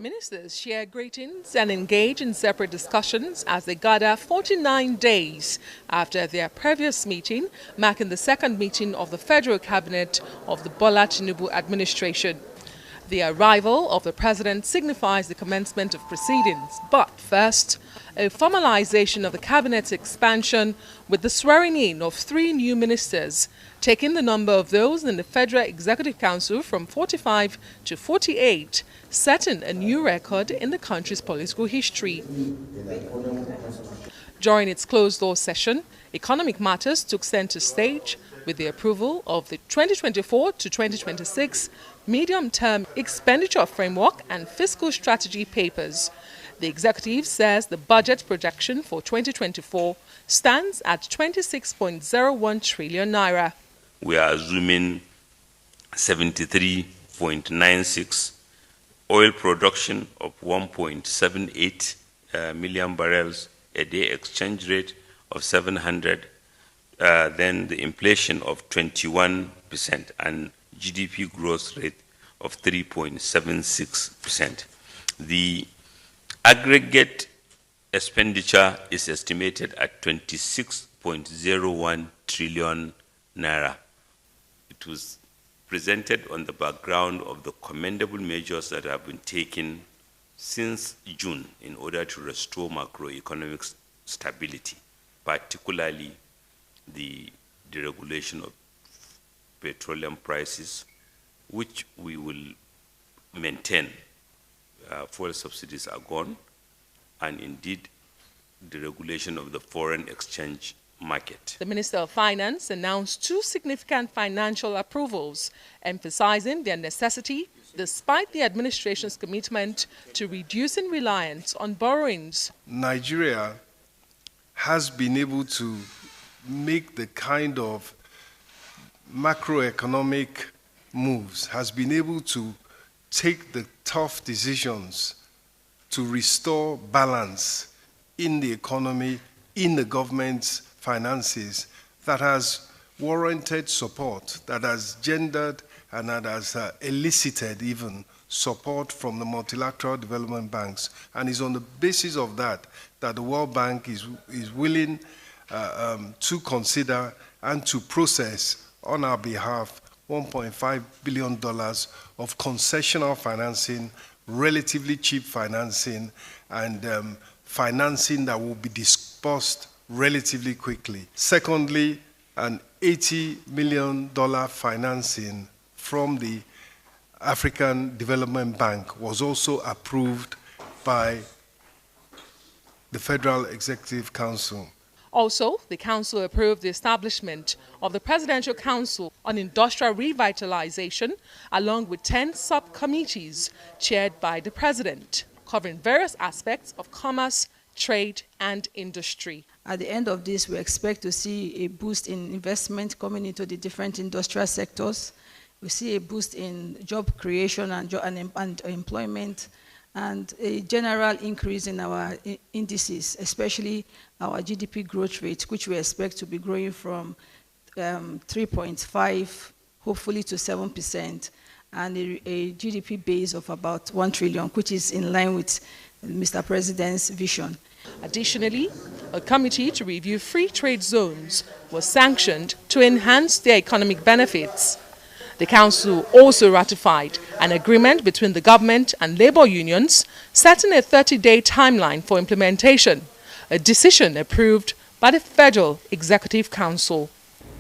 Ministers share greetings and engage in separate discussions as they gather 49 days after their previous meeting, marking the second meeting of the Federal Cabinet of the Bola Tinubu administration. The arrival of the President signifies the commencement of proceedings, but first, a formalization of the Cabinet's expansion with the swearing-in of 3 new ministers, taking the number of those in the Federal Executive Council from 45 to 48, setting a new record in the country's political history. During its closed-door session, economic matters took center stage with the approval of the 2024 to 2026 medium-term expenditure framework and fiscal strategy papers. The executive says the budget projection for 2024 stands at 26.01 trillion naira. We are assuming 73.96, oil production of 1.78 million barrels a day, exchange rate of 700, then the inflation of 21% and GDP growth rate of 3.76%. The aggregate expenditure is estimated at 26.01 trillion naira. It was presented on the background of the commendable measures that have been taken since June in order to restore macroeconomic stability, particularly the deregulation of petroleum prices, which we will maintain. Fuel subsidies are gone, and indeed the regulation of the foreign exchange market. The Minister of Finance announced 2 significant financial approvals, emphasizing their necessity despite the administration's commitment to reducing reliance on borrowings. Nigeria has been able to make the kind of macroeconomic moves, has been able to take the tough decisions to restore balance in the economy, in the government's finances, that has warranted support, that has gendered and that has elicited even support from the multilateral development banks. And it's on the basis of that that the World Bank is willing to consider and to process on our behalf $1.5 billion of concessional financing, relatively cheap financing, and financing that will be disbursed relatively quickly. Secondly, an $80 million financing from the African Development Bank was also approved by the Federal Executive Council. Also, the Council approved the establishment of the Presidential Council on Industrial Revitalization, along with 10 subcommittees chaired by the President, covering various aspects of commerce, trade, and industry. At the end of this, we expect to see a boost in investment coming into the different industrial sectors. We see a boost in job creation and employment, and a general increase in our indices, especially our GDP growth rate, which we expect to be growing from 3.5, hopefully to 7%, and a GDP base of about 1 trillion, which is in line with Mr. President's vision. Additionally, a committee to review free trade zones was sanctioned to enhance their economic benefits. The Council also ratified an agreement between the government and labor unions, setting a 30-day timeline for implementation, a decision approved by the Federal Executive Council.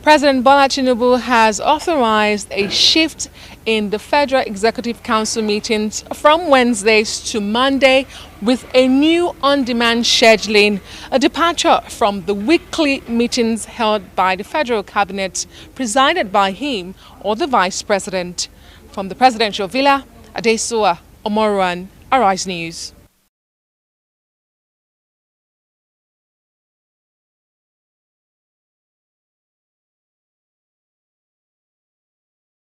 President Bola Tinubu has authorized a shift in the Federal Executive Council meetings from Wednesdays to Monday with a new on-demand scheduling, a departure from the weekly meetings held by the Federal Cabinet, presided by him or the Vice President. From the Presidential Villa, Adesoa Omoruan, Arise News.